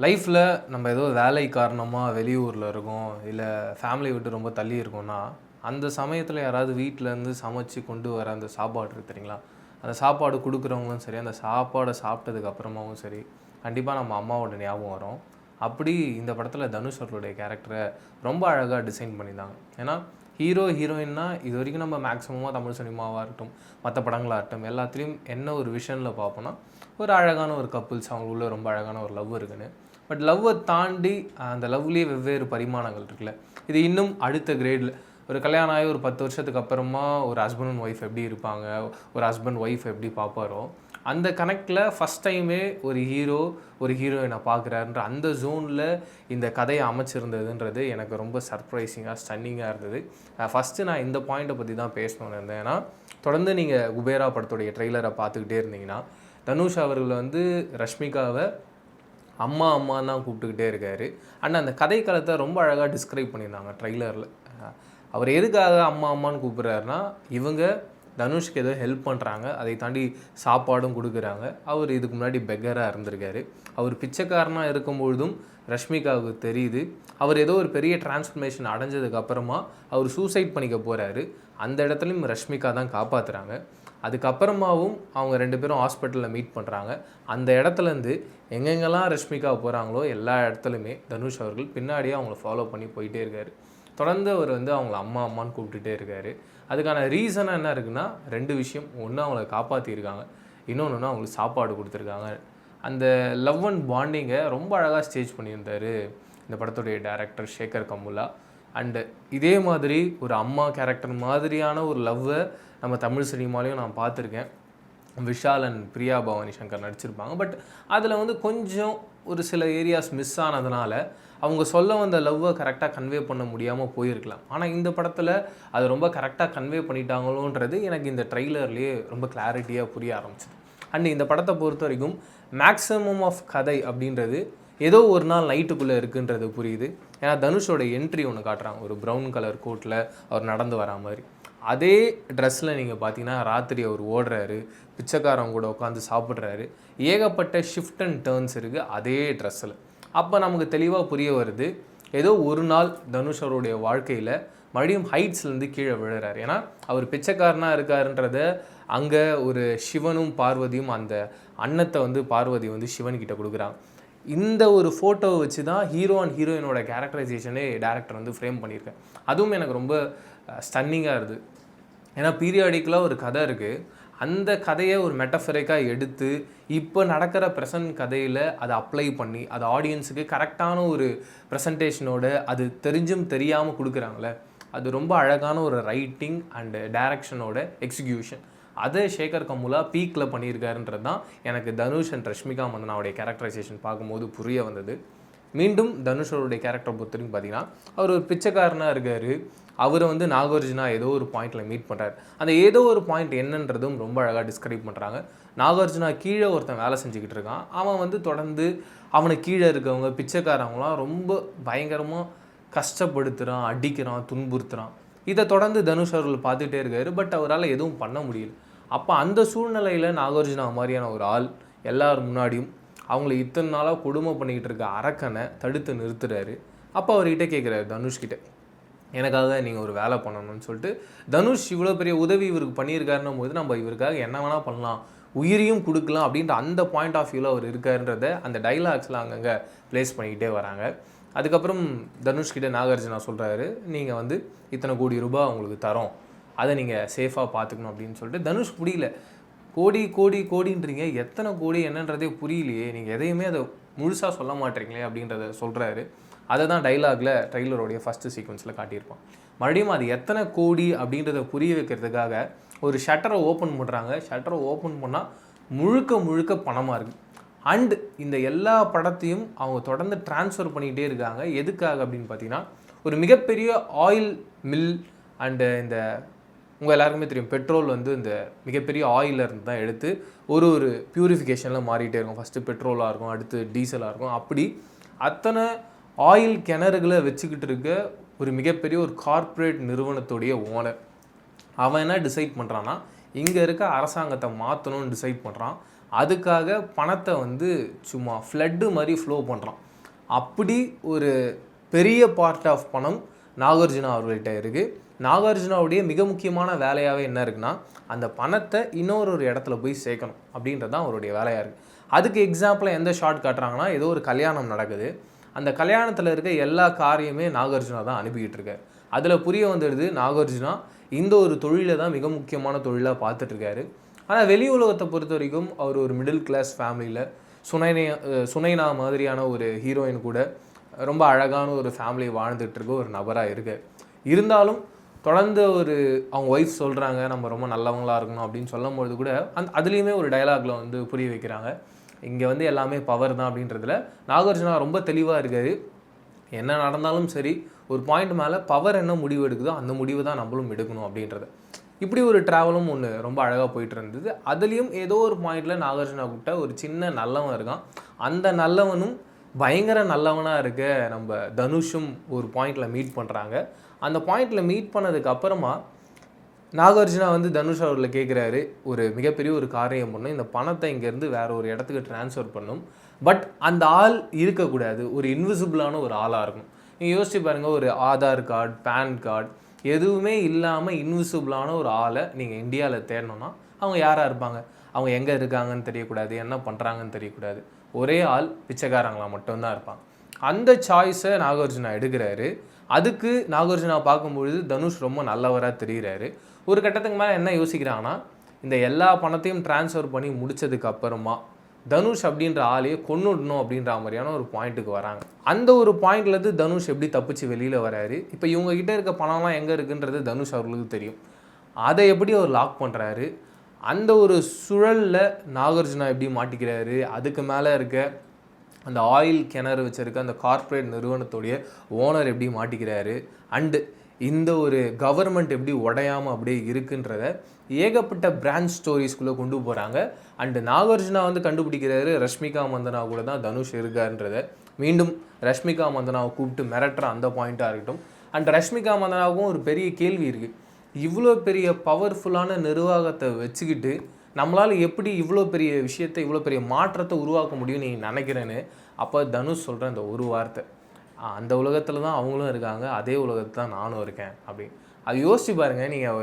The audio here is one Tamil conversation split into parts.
லைஃப்பில் நம்ம ஏதோ வேலை காரணமாக வெளியூரில் இருக்கோம், இல்லை ஃபேமிலி விட்டு ரொம்ப தள்ளி இருக்கோம்னா, அந்த சமயத்தில் யாராவது வீட்டிலேருந்து சமைச்சு கொண்டு வர அந்த சாப்பாடு இருக்குது தெரியுங்களா? அந்த சாப்பாடு கொடுக்குறவங்களும் சரி, அந்த சாப்பாடை சாப்பிட்டதுக்கு அப்புறமாவும் சரி, கண்டிப்பாக நம்ம அம்மாவோட ஞாபகம் வரும். அப்படி இந்த படத்தில் தனுஷ் அவர்களுடைய கேரக்டரை ரொம்ப அழகாக டிசைன் பண்ணியிருந்தாங்க. ஏன்னா ஹீரோ ஹீரோயின்னா இது வரைக்கும் நம்ம மேக்ஸிமமாக தமிழ் சினிமாவாக இருக்கட்டும், மற்ற படங்களாக இருக்கட்டும், எல்லாத்துலேயும் என்ன ஒரு விஷனில் பார்ப்போம்னா, ஒரு அழகான ஒரு கப்புள்ஸ் அவங்களுக்குள்ள ரொம்ப அழகான ஒரு லவ் இருக்குன்னு. பட் லவ்வை தாண்டி அந்த லவ்லேயே வெவ்வேறு பரிமாணங்கள் இருக்குல்ல. இது இன்னும் அடுத்த கிரேடில் ஒரு கல்யாணம் ஆகி ஒரு 10 வருஷத்துக்கு அப்புறமா ஒரு ஹஸ்பண்ட் அண்ட் ஒய்ஃப் எப்படி இருப்பாங்க, ஒரு ஹஸ்பண்ட் ஒய்ஃப் எப்படி பார்ப்பாரோ, அந்த கனெக்டில் ஃபஸ்ட் டைமே ஒரு ஹீரோ ஒரு ஹீரோயினை பார்க்குறாருன்ற அந்த ஜோனில் இந்த கதையை அமைச்சிருந்ததுன்றது எனக்கு ரொம்ப சர்ப்ரைசிங்காக ஸ்டன்னிங்காக இருந்தது. ஃபஸ்ட்டு நான் இந்த பாயிண்ட்டை பற்றி தான் பேசணுன்னு இருந்தேன். ஏன்னா தொடர்ந்து நீங்கள் குபேரா படத்துடைய ட்ரெய்லரை பார்த்துக்கிட்டே இருந்தீங்கன்னா, தனுஷ் அவர்கள் வந்து ரஷ்மிகாவை அம்மா அம்மான்னு தான் கூப்பிட்டுக்கிட்டே இருக்கார். அண்ட் அந்த கதை காலத்தை ரொம்ப அழகாக டிஸ்கிரைப் பண்ணியிருந்தாங்க ட்ரெய்லரில். அவர் எதுக்காக அம்மா அம்மான்னு கூப்பிட்றாருனா, இவங்க தனுஷ்க்கு ஏதோ ஹெல்ப் பண்ணுறாங்க, அதை தாண்டி சாப்பாடும் கொடுக்குறாங்க. அவர் இதுக்கு முன்னாடி பெக்கராக இருந்திருக்காரு. அவர் பிச்சைக்காரனாக இருக்கும்பொழுதும் ரஷ்மிகாவுக்கு தெரியுது. அவர் ஏதோ ஒரு பெரிய டிரான்ஸ்ஃபர்மேஷன் அடைஞ்சதுக்கப்புறமா அவர் சூசைட் பண்ணிக்க போகிறாரு. அந்த இடத்துலையும் ரஷ்மிகா தான் காப்பாற்றுறாங்க. அதுக்கப்புறமாவும் அவங்க 2 பேரும் ஹாஸ்பிட்டலில் மீட் பண்ணுறாங்க. அந்த இடத்துலேருந்து எங்கெங்கெல்லாம் ரஷ்மிகா போகிறாங்களோ எல்லா இடத்துலையுமே தனுஷ் அவர்கள் பின்னாடியே அவங்கள ஃபாலோ பண்ணி போயிட்டே இருக்கார். தொடர்ந்து அவர் வந்து அவங்கள அம்மா அம்மான்னு கூப்பிட்டுட்டே இருக்கார். அதுக்கான ரீசனாக என்ன இருக்குன்னா 2 விஷயம். ஒன்று அவங்கள காப்பாற்றிருக்காங்க, இன்னொன்று அவங்களுக்கு சாப்பாடு கொடுத்துருக்காங்க. அந்த லவ் அண்ட் பாண்டிங்கை ரொம்ப அழகாக ஸ்டேஜ் பண்ணியிருந்தார் இந்த படத்துடைய டைரக்டர் சேகர் கமுலா. அண்டு இதே மாதிரி ஒரு அம்மா கேரக்டர் மாதிரியான ஒரு லவ்வை நம்ம தமிழ் சினிமாலையும் நான் பார்த்துருக்கேன். விஷால் அண்ட் பிரியா பவானி சங்கர் நடிச்சிருப்பாங்க. பட் அதில் வந்து கொஞ்சம் ஒரு சில ஏரியாஸ் மிஸ் ஆனதுனால அவங்க சொல்ல வந்த லவ்வை கரெக்டாக கன்வே பண்ண முடியாமல் போயிருக்கலாம். ஆனால் இந்த படத்தில் அது ரொம்ப கரெக்டாக கன்வே பண்ணிட்டாங்களோன்றது எனக்கு இந்த ட்ரெய்லர்லேயே ரொம்ப கிளாரிட்டியாக புரிய ஆரம்பிச்சிது. அண்ட் இந்த படத்தை பொறுத்த வரைக்கும் மேக்ஸிமம் ஆஃப் கதை அப்படின்றது ஏதோ ஒரு நாள் நைட்டுக்குள்ளே இருக்குன்றது புரியுது. ஏன்னா தனுஷோட என்ட்ரி ஒன்று காட்டுறாங்க, ஒரு ப்ரௌன் கலர் கோட்டில் அவர் நடந்து வரா மாதிரி. அதே ட்ரெஸ்ஸில் நீங்கள் பார்த்தீங்கன்னா ராத்திரி அவர் ஓடுறாரு, பிச்சைக்காரங்க கூட உட்காந்து சாப்பிட்றாரு. ஏகப்பட்ட ஷிஃப்ட் அண்ட் டேர்ன்ஸ் இருக்குது அதே ட்ரெஸ்ஸில். அப்போ நமக்கு தெளிவாக புரிய வருது, ஏதோ ஒரு நாள் தனுஷ் அவருடைய வாழ்க்கையில் மறுபடியும் ஹைட்ஸ்லேருந்து கீழே விழுறாரு. ஏன்னா அவர் பிச்சைக்காரனாக இருக்காருன்றத அங்கே ஒரு சிவனும் பார்வதியும் அந்த அன்னத்தை வந்து பார்வதி வந்து சிவன்கிட்ட கொடுக்குறாங்க. இந்த ஒரு ஃபோட்டோவை வச்சு தான் ஹீரோ அண்ட் ஹீரோயினோட கேரக்டரைசேஷனே டேரக்டர் வந்து ஃப்ரேம் பண்ணியிருக்கேன். அதுவும் எனக்கு ரொம்ப ஸ்டன்னிங்காக இருக்குது. ஏன்னா பீரியாடிக்கலாக ஒரு கதை இருக்குது, அந்த கதையை ஒரு மெட்டஃபரிக்காக எடுத்து இப்போ நடக்கிற ப்ரெசன்ட் கதையில் அதை அப்ளை பண்ணி அது ஆடியன்ஸுக்கு கரெக்டான ஒரு ப்ரெசன்டேஷனோட அது தெரிஞ்சும் தெரியாமல் கொடுக்குறாங்களே, அது ரொம்ப அழகான ஒரு ரைட்டிங் அண்டு டைரக்ஷனோட எக்ஸிக்யூஷன். அதை சேகர் கமுலா பீக்கில் பண்ணியிருக்காருன்றது தான் எனக்கு தனுஷ் அண்ட் ரஷ்மிகா மந்தனாவுடைய கேரக்டரைசேஷன் பார்க்கும்போது புரிய வந்தது. மீண்டும் தனுஷோடைய கேரக்டரை பொறுத்தவரைக்கும் பார்த்தீங்கன்னா, அவர் ஒரு பிச்சைக்காரனாக இருக்கார். அவரை வந்து நாகார்ஜுனா ஏதோ ஒரு பாயிண்டில் மீட் பண்ணுறாரு. அந்த ஏதோ ஒரு பாயிண்ட் என்னன்றதும் ரொம்ப அழகாக டிஸ்கிரைப் பண்ணுறாங்க. நாகார்ஜுனா கீழே ஒருத்தன் வேலை செஞ்சுக்கிட்டு இருக்கான். அவன் வந்து தொடர்ந்து அவனை கீழே இருக்கவங்க பிச்சைக்காரவங்களாம் ரொம்ப பயங்கரமாக கஷ்டப்படுத்துகிறான், அடிக்கிறான், துன்புறுத்துகிறான். இதை தொடர்ந்து தனுஷ் அவர்கள் பார்த்துட்டே இருக்காரு. பட் அவரால் எதுவும் பண்ண முடியல. அப்போ அந்த சூழ்நிலையில் நாகார்ஜுனா மாதிரியான ஒரு ஆள் எல்லார் முன்னாடியும் அவங்கள இத்தனை நாளாக கொடுமை பண்ணிக்கிட்டு இருக்க அரக்கனை தடுத்து நிறுத்துறாரு. அப்போ அவர்கிட்ட கேட்குறாரு தனுஷ்கிட்ட, எனக்காக நீங்கள் ஒரு வேலை பண்ணணும்னு சொல்லிட்டு. தனுஷ் இவ்வளோ பெரிய உதவி இவருக்கு பண்ணியிருக்காருன்னும் போது நம்ம இவருக்காக என்ன வேணால் பண்ணலாம், உயிரையும் கொடுக்கலாம் அப்படின்ற அந்த பாயிண்ட் ஆஃப் வியூவில் அவர் இருக்காருன்றதை அந்த டைலாக்ஸில் அங்கங்கே ப்ளேஸ் பண்ணிக்கிட்டே வராங்க. அதுக்கப்புறம் தனுஷ்கிட்ட நாகார்ஜுனா சொல்கிறாரு, நீங்கள் வந்து இத்தனை கோடி ரூபாய் உங்களுக்கு தரோம், அதை நீங்கள் சேஃபாக பார்த்துக்கணும் அப்படின்னு சொல்லிட்டு. தனுஷ் புரியல, கோடி கோடி கோடின்றீங்க, எத்தனை கோடி என்னன்றதே புரியலையே, நீங்கள் எதையுமே அதை முழுசாக சொல்ல மாட்டேறீங்களே அப்படின்றத சொல்கிறாரு. அதை தான் டைலாகில் ட்ரெய்லருடைய ஃபஸ்ட்டு சீக்வன்ஸில் காட்டியிருப்பான். மறுபடியும் அது எத்தனை கோடி அப்படின்றத புரிய வைக்கிறதுக்காக ஒரு ஷட்டரை ஓப்பன் பண்ணுறாங்க. ஷட்டரை ஓப்பன் பண்ணால் முழுக்க முழுக்க பணமாக இருக்குது. அண்டு இந்த எல்லா படத்தையும் அவங்க தொடர்ந்து டிரான்ஸ்ஃபர் பண்ணிக்கிட்டே இருக்காங்க. எதுக்காக அப்படின்னு பார்த்தீங்கன்னா, ஒரு மிகப்பெரிய ஆயில் மில் அண்டு இந்த உங்கள் எல்லாருக்குமே தெரியும், பெட்ரோல் வந்து இந்த மிகப்பெரிய ஆயிலிருந்து தான் எடுத்து ஒரு ஒரு பியூரிஃபிகேஷனில் மாறிட்டே இருக்கும். ஃபஸ்ட்டு பெட்ரோலாக இருக்கும், அடுத்து டீசலாக இருக்கும். அப்படி அத்தனை ஆயில் கிணறுகளை வச்சுக்கிட்டு இருக்க ஒரு மிகப்பெரிய ஒரு கார்ப்பரேட் நிறுவனத்துடைய ஓனர். அவன் என்ன டிசைட் பண்ணுறான்னா, இங்கே இருக்க அரசாங்கத்தை மாற்றணும்னு டிசைட் பண்ணுறான். அதுக்காக பணத்தை வந்து சும்மா ஃப்ளட்டு மாதிரி ஃப்ளோ பண்ணுறான். அப்படி ஒரு பெரிய பார்ட் ஆஃப் பணம் நாகார்ஜுனா அவர்கள்ட்ட இருக்குது. நாகார்ஜுனாவுடைய மிக முக்கியமான வேலையாகவே என்ன இருக்குன்னா, அந்த பணத்தை இன்னொரு இடத்துல போய் சேர்க்கணும் அப்படின்றது தான் அவருடைய வேலையாக இருக்குது. அதுக்கு எக்ஸாம்பிளாக எந்த ஷாட் காட்டுறாங்கன்னா, ஏதோ ஒரு கல்யாணம் நடக்குது. அந்த கல்யாணத்தில் இருக்க எல்லா காரியமே நாகார்ஜுனா தான் அனுப்பிக்கிட்டு இருக்காரு. அதில் புரிய வந்துடுது நாகார்ஜுனா இந்த ஒரு தொழிலை தான் மிக முக்கியமான தொழிலாக பார்த்துட்ருக்காரு. ஆனால் வெளி உலகத்தை பொறுத்த வரைக்கும் அவர் ஒரு மிடில் கிளாஸ் ஃபேமிலியில் சுனைனா மாதிரியான ஒரு ஹீரோயின் கூட ரொம்ப அழகான ஒரு ஃபேமிலி வாழ்ந்துட்டு இருக்க ஒரு நபராக இருக்கு. இருந்தாலும் தொடர்ந்து அவங்க ஒய்ஃப் சொல்கிறாங்க நம்ம ரொம்ப நல்லவங்களாக இருக்கணும் அப்படின்னு சொல்லும்போது கூட அதுலேயுமே ஒரு டயலாகில் வந்து புரிய வைக்கிறாங்க, இங்கே வந்து எல்லாமே பவர் தான் அப்படின்றதுல நாகார்ஜுனா ரொம்ப தெளிவாக இருக்காரு. என்ன நடந்தாலும் சரி, ஒரு பாயிண்ட் மேலே பவர் என்ன முடிவு எடுக்குதோ அந்த முடிவு தான் நம்மளும் எடுக்கணும் அப்படின்றது. இப்படி ஒரு ட்ராவலும் ஒன்று ரொம்ப அழகாக போயிட்டு இருந்தது. அதுலேயும் ஏதோ ஒரு பாயிண்டில் நாகார்ஜுனா கிட்ட ஒரு சின்ன நல்லவன் இருக்கான். அந்த நல்லவனும் பயங்கர நல்லவனாக இருக்க நம்ம தனுஷும் ஒரு பாயிண்டில் மீட் பண்ணுறாங்க. அந்த பாயிண்டில் மீட் பண்ணதுக்கு அப்புறமா நாகார்ஜுனா வந்து தனுஷ் அவர்களை கேட்குறாரு, ஒரு மிகப்பெரிய ஒரு காரியம் பண்ணும், இந்த பணத்தை இங்கேருந்து வேற ஒரு இடத்துக்கு ட்ரான்ஸ்ஃபர் பண்ணும், பட் அந்த ஆள் இருக்கக்கூடாது, ஒரு இன்விசிபிளான ஒரு ஆளாக இருக்கும். நீங்கள் யோசிச்சு பாருங்கள், ஒரு ஆதார் கார்டு, பேன் கார்டு எதுவுமே இல்லாமல் இன்விசிபிளான ஒரு ஆளை நீங்கள் இந்தியாவில் தேடணும்னா அவங்க யாராக இருப்பாங்க? அவங்க எங்கே இருக்காங்கன்னு தெரியக்கூடாது, என்ன பண்ணுறாங்கன்னு தெரியக்கூடாது. ஒரே ஆள் பிச்சைக்காரங்களாக மட்டும்தான் இருப்பாங்க. அந்த சாய்ஸை நாகார்ஜுனா எடுக்கிறாரு. அதுக்கு நாகார்ஜுனா பார்க்கும்பொழுது தனுஷ் ரொம்ப நல்லவராக தெரிகிறாரு. ஒரு கட்டத்துக்கு மேலே என்ன யோசிக்கிறாங்கன்னா, இந்த எல்லா பணத்தையும் டிரான்ஸ்ஃபர் பண்ணி முடித்ததுக்கு அப்புறமா தனுஷ் அப்படின்ற ஆளையே கொன்னுடணும் அப்படின்ற மாதிரியான ஒரு பாயிண்ட்டுக்கு வராங்க. அந்த ஒரு பாயிண்ட்லேருந்து தனுஷ் எப்படி தப்பிச்சு வெளியில் வராரு. இப்போ இவங்ககிட்ட இருக்க பணம்லாம் எங்கே இருக்குன்றது தனுஷ் அவர்களுக்கு தெரியும். அதை எப்படி அவர் லாக் பண்ணுறாரு, அந்த ஒரு சுழலில் நாகார்ஜுனா எப்படி மாட்டிக்கிறாரு, அதுக்கு மேலே இருக்க அந்த ஆயில் கிணறு வச்சுருக்க அந்த கார்ப்பரேட் நிறுவனத்துடைய ஓனர் எப்படி மாட்டிக்கிறாரு, அண்டு இந்த ஒரு கவர்மெண்ட் எப்படி உடையாமல் அப்படியே இருக்குன்றத ஏகப்பட்ட பிரான்ச் ஸ்டோரிஸ்குள்ளே கொண்டு போகிறாங்க. அண்டு நாகார்ஜுனா வந்து கண்டுபிடிக்கிறாரு ரஷ்மிகா மந்தனா கூட தான் தனுஷ் இருக்காருன்றதை. மீண்டும் ரஷ்மிகா மந்தனாவை கூப்பிட்டு மிரட்டுற அந்த பாயிண்ட்டாக இருக்கட்டும். அண்ட் ரஷ்மிகா மந்தனாவுக்கும் ஒரு பெரிய கேள்வி இருக்குது, இவ்வளோ பெரிய பவர்ஃபுல்லான நிர்வாகத்தை வச்சுக்கிட்டு நம்மளால் எப்படி இவ்வளோ பெரிய விஷயத்தை, இவ்வளோ பெரிய மாற்றத்தை உருவாக்க முடியும் நீ நினைக்கிறேன்னு. அப்போ தனுஷ் சொல்கிற அந்த ஒரு வார்த்தை, அந்த உலகத்தில் தான் அவங்களும் இருக்காங்க, அதே உலகத்தில் தான் நானும் இருக்கேன் அப்படி. அது யோசிச்சு பாருங்கள். நீங்கள்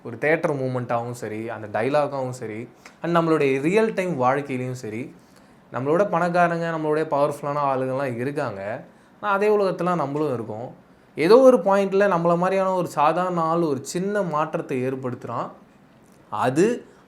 ஒரு தேட்டர் மூமெண்ட்டாகவும் சரி, அந்த டைலாகாகவும் சரி, அண்ட் நம்மளுடைய ரியல் டைம் வாழ்க்கையிலையும் சரி, நம்மளோட பணக்காரங்க, நம்மளுடைய பவர்ஃபுல்லான ஆளுங்கள்லாம் இருக்காங்க, ஆனால் அதே உலகத்தில் நம்மளும் இருக்கோம். ஏதோ ஒரு பாயிண்டில் நம்மள மாதிரியான ஒரு சாதாரண ஆள் ஒரு சின்ன மாற்றத்தை ஏற்படுத்துகிறான். அது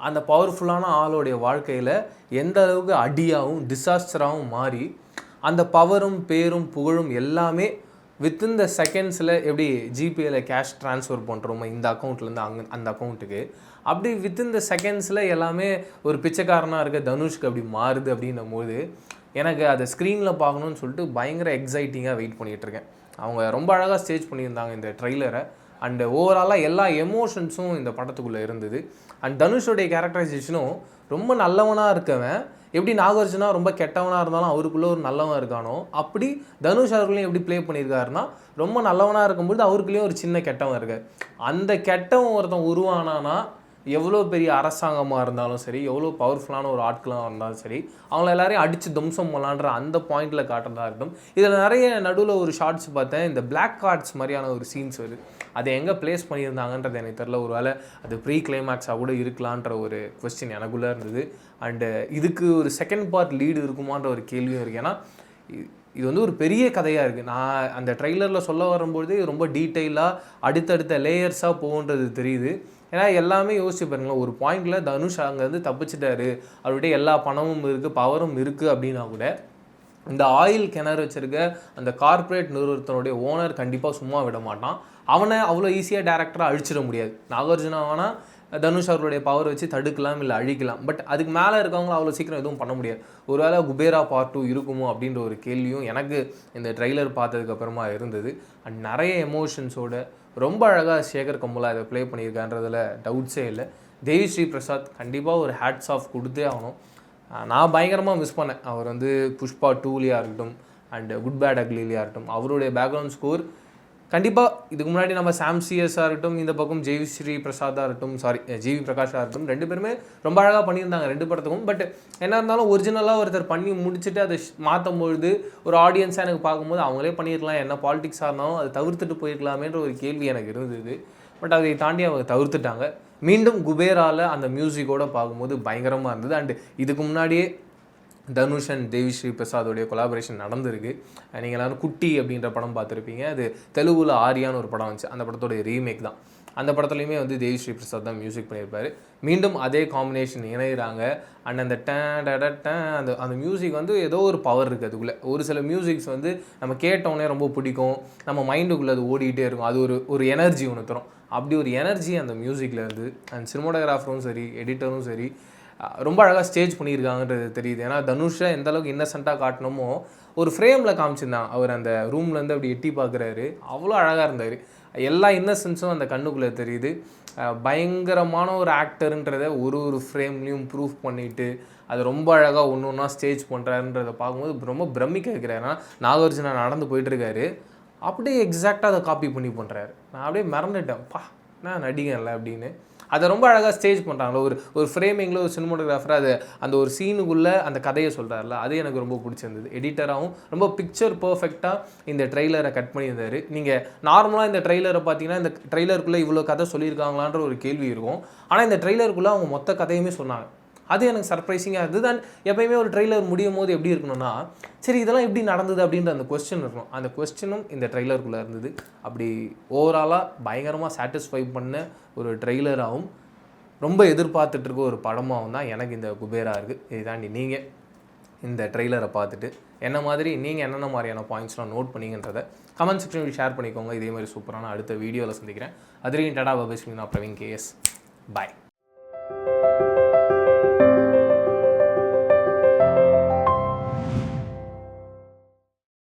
அந்த பவர்ஃபுல்லான ஆளோடைய வாழ்க்கையில் எந்த அளவுக்கு அடியாகவும் டிசாஸ்டராகவும் மாறி அந்த பவரும் பேரும் புகழும் எல்லாமே வித்தின் த செகண்ட்ஸில் எப்படி ஜிபேயில் கேஷ் ட்ரான்ஸ்ஃபர் பண்ணுறோமோ இந்த அக்கௌண்ட்லேருந்து அந்த அக்கௌண்ட்டுக்கு, அப்படி வித்தின் த செகண்ட்ஸில் எல்லாமே ஒரு பிச்சைக்காரனாக இருக்க தனுஷ்க்கு அப்படி மாறுது அப்படின்னும் போது எனக்கு அதை ஸ்க்ரீனில் பார்க்கணுன்னு சொல்லிட்டு பயங்கர எக்ஸைட்டிங்காக வெயிட் பண்ணிகிட்ருக்கேன். அவங்க ரொம்ப அழகாக ஸ்டேஜ் பண்ணியிருந்தாங்க இந்த ட்ரெய்லரை. அண்டு ஓவராலாக எல்லா எமோஷன்ஸும் இந்த படத்துக்குள்ளே இருந்தது. அண்ட் தனுஷோடைய கேரக்டரைசேஷனும் ரொம்ப நல்லவனாக இருக்கவன் எப்படி நாகார்ஜுனா ரொம்ப கெட்டவனாக இருந்தாலும் அவருக்குள்ளே ஒரு நல்லவன் இருக்கானோ, அப்படி தனுஷ் அவர்களையும் எப்படி ப்ளே பண்ணியிருக்காருன்னா ரொம்ப நல்லவனாக இருக்கும்போது அவருக்குள்ளேயும் ஒரு சின்ன கெட்டவன் இருக்கார். அந்த கெட்டவன் ஒருத்தன் உருவானானா எவ்வளோ பெரிய அரசாங்கமாக இருந்தாலும் சரி, எவ்வளோ பவர்ஃபுல்லான ஒரு ஆட்களாக இருந்தாலும் சரி, அவங்கள எல்லாரையும் அடித்து தும்சம் பண்ணலான்ற அந்த பாயிண்டில் காட்டுறதா இருக்கட்டும். இதில் நிறைய நடுவில் ஒரு ஷார்ட்ஸ் பார்த்தேன், இந்த பிளாக் கார்ட்ஸ் மாதிரியான ஒரு சீன்ஸ் வருது. அதை எங்கே ப்ளேஸ் பண்ணியிருந்தாங்கன்றது எனக்கு தெரில. ஒரு வேளை அது ப்ரீ கிளைமேக்ஸாக கூட இருக்கலான்ற ஒரு கொஸ்டின் எனக்குள்ளே இருந்தது. அண்டு இதுக்கு ஒரு செகண்ட் பார்ட் லீடு இருக்குமான்ற ஒரு கேள்வியும் இருக்குது. ஏன்னா இது வந்து ஒரு பெரிய கதையாக இருக்குது. நான் அந்த ட்ரெய்லரில் சொல்ல வரும்போது ரொம்ப டீட்டெயிலாக அடுத்தடுத்த லேயர்ஸாக போகுன்றது தெரியுது. ஏன்னா எல்லாமே யோசிச்சு பாருங்களேன், ஒரு பாயிண்டில் தனுஷ் அங்கேருந்து தப்பிச்சிட்டாரு, அவர்கிட்ட எல்லா பணமும் இருக்குது, பவரும் இருக்குது அப்படின்னா கூட இந்த ஆயில் கிணறு வச்சுருக்க அந்த கார்ப்பரேட் நிறுவனத்தினுடைய ஓனர் கண்டிப்பாக சும்மா விட மாட்டான். அவனை அவ்வளோ ஈஸியாக டேரக்டராக அழிச்சிட முடியாது. நாகார்ஜுனாவானா தனுஷ் அவர்களுடைய பவர் வச்சு தடுக்கலாம், இல்லை அழிக்கலாம். பட் அதுக்கு மேலே இருக்கவங்கள அவ்வளோ சீக்கிரம் எதுவும் பண்ண முடியாது. ஒருவேளை குபேரா பார்ட் 2 இருக்குமோ அப்படின்ற ஒரு கேள்வியும் எனக்கு இந்த ட்ரெய்லர் பார்த்ததுக்கப்புறமா இருந்தது. அண்ட் நிறைய எமோஷன்ஸோட ரொம்ப அழகாக சேகர் கமுலா இதை ப்ளே பண்ணியிருக்கான்றதில் டவுட்ஸே இல்லை. தேவி ஸ்ரீ பிரசாத் கண்டிப்பாக ஒரு ஹேட்ஸ் ஆஃப் கொடுத்தே ஆகணும். நான் பயங்கரமாக மிஸ் பண்ணேன். அவர் வந்து புஷ்பா 2லையாக இருக்கட்டும் அண்ட் குட் பேட் அக்லிலையாக இருக்கட்டும், அவருடைய பேக்ரவுண்ட் ஸ்கோர் கண்டிப்பாக இதுக்கு முன்னாடி நம்ம சாம் சிஎஸ்ஸாக இருக்கட்டும், இந்த பக்கம் ஜெய்ஸ்ரீ பிரசாதாக இருக்கட்டும், ஜிவி பிரகாஷாக இருக்கட்டும், 2 பேருமே ரொம்ப அழகாக பண்ணியிருந்தாங்க 2 படத்துக்கும். பட் என்ன இருந்தாலும் ஒரிஜினலாக ஒருத்தர் பண்ணி முடிச்சுட்டு அதை மாற்றும் பொழுது ஒரு ஆடியன்ஸாக எனக்கு பார்க்கும்போது அவங்களே பண்ணியிருக்கலாம், என்ன பாலிடிக்ஸாக இருந்தாலும் அதை தவிர்த்துட்டு போயிருக்கலாமேன்ற ஒரு கேள்வி எனக்கு இருந்தது. பட் அதை தாண்டி அவங்க தவிர்த்துட்டாங்க. மீண்டும் குபேரால அந்த மியூசிக்கோடு பார்க்கும்போது பயங்கரமாக இருந்தது. அண்டு இதுக்கு முன்னாடியே தனுஷ் அண்ட் தேவிஸ்ரீ பிரசாதோடைய கொலாபரேஷன் நடந்திருக்கு. நீங்கள் எல்லோரும் குட்டி அப்படின்ற படம் பார்த்துருப்பீங்க. அது தெலுங்குல ஆரியான்னு ஒரு படம் வந்துச்சு, அந்த படத்தோடைய ரீமேக் தான். அந்த படத்துலையுமே வந்து தேவிஸ்ரீ பிரசாத் தான் மியூசிக் பண்ணியிருப்பார். மீண்டும் அதே காம்பினேஷன் இணைகிறாங்க. அண்ட் அந்த அந்த அந்த மியூசிக் வந்து ஏதோ ஒரு பவர் இருக்குது அதுக்குள்ளே. ஒரு சில மியூசிக்ஸ் வந்து நம்ம கேட்டோன்னே ரொம்ப பிடிக்கும், நம்ம மைண்டுக்குள்ளே அது ஓடிக்கிட்டே இருக்கும். அது ஒரு எனர்ஜி ஒன்று தரும். அப்படி ஒரு எனர்ஜி அந்த மியூசிக்கில் இருந்து அண்ட் சினிமோட்டோகிராஃபரும் சரி, எடிட்டரும் சரி ரொம்ப அழகாக ஸ்டேஜ் பண்ணியிருக்காங்கன்றது தெரியுது. ஏன்னா தனுஷை எந்த அளவுக்கு இன்னசென்ட்டாக காட்டணுமோ ஒரு ஃப்ரேமில் காமிச்சிருந்தான். அவர் அந்த ரூம்லேருந்து அப்படி எட்டி பார்க்குறாரு, அவ்வளோ அழகாக இருந்தார். எல்லா இன்னசென்ஸும் அந்த கண்ணுக்குள்ளே தெரியுது. பயங்கரமான ஒரு ஆக்டருன்றதை ஒரு ஃப்ரேம்லேயும் ப்ரூவ் பண்ணிவிட்டு அது ரொம்ப அழகாக ஒன்று ஒன்றா ஸ்டேஜ் பண்ணுறாருன்றதை பார்க்கும்போது ரொம்ப பிரமிக்க வைக்கிறாரு. ஏன்னா நாகார்ஜுனா நடந்து போயிட்டுருக்காரு, அப்படியே எக்ஸாக்டாக அதை காப்பி பண்ணி பண்ணுறாரு. நான் அப்படியே மறந்துட்டேன், நான் நடிகன்ல அப்படின்னு. அதை ரொம்ப அழகாக ஸ்டேஜ் பண்ணுறாங்களோ ஒரு ஃப்ரேமிங்கில் ஒரு சினிமோட்டோகிராஃபர் அது அந்த ஒரு சீனுக்குள்ளே அந்த கதையை சொல்கிறாருல, அது எனக்கு ரொம்ப பிடிச்சிருந்தது. எடிட்டராகவும் ரொம்ப பிக்சர் பர்ஃபெக்டாக இந்த ட்ரெய்லரை கட் பண்ணியிருந்தார். நீங்கள் நார்மலாக இந்த ட்ரெய்லரை பார்த்தீங்கன்னா இந்த ட்ரெய்லருக்குள்ளே இவ்வளோ கதை சொல்லியிருக்காங்களான்ற ஒரு கேள்வி இருக்கும். ஆனால் இந்த ட்ரெய்லருக்குள்ளே அவங்க மொத்த கதையுமே சொன்னாங்க. அது எனக்கு சர்ப்ரைசிங்காக இருந்தது. அண்ட் எப்பயுமே ஒரு ட்ரெய்லர் முடியும் போது எப்படி இருக்கணும்னா, சரி இதெல்லாம் எப்படி நடந்தது அப்படின்ற அந்த கொஸ்டின் இருக்கணும். அந்த கொஸ்டினும் இந்த ட்ரெய்லருக்குள்ளே இருந்தது. அப்படி ஓவராலாக பயங்கரமாக சாட்டிஸ்ஃபை பண்ண ஒரு ட்ரெய்லராகவும் ரொம்ப எதிர்பார்த்துட்டு இருக்க ஒரு படமாகவும் தான் எனக்கு இந்த குபேரா இருக்குது. இதை தாண்டி நீங்கள் இந்த ட்ரெய்லரை பார்த்துட்டு என்ன மாதிரி நீங்கள் என்னென்ன மாதிரியான பாயிண்ட்ஸ்லாம் நோட் பண்ணிங்கன்றதை கமெண்ட் செக்ஷனில் ஷேர் பண்ணிக்கோங்க. இதே மாதிரி சூப்பரான அடுத்த வீடியோவில் சந்திக்கிறேன். அதுலேயும் டடா பபிஸ்மினா பிரவீன் கேஎஸ். பாய்.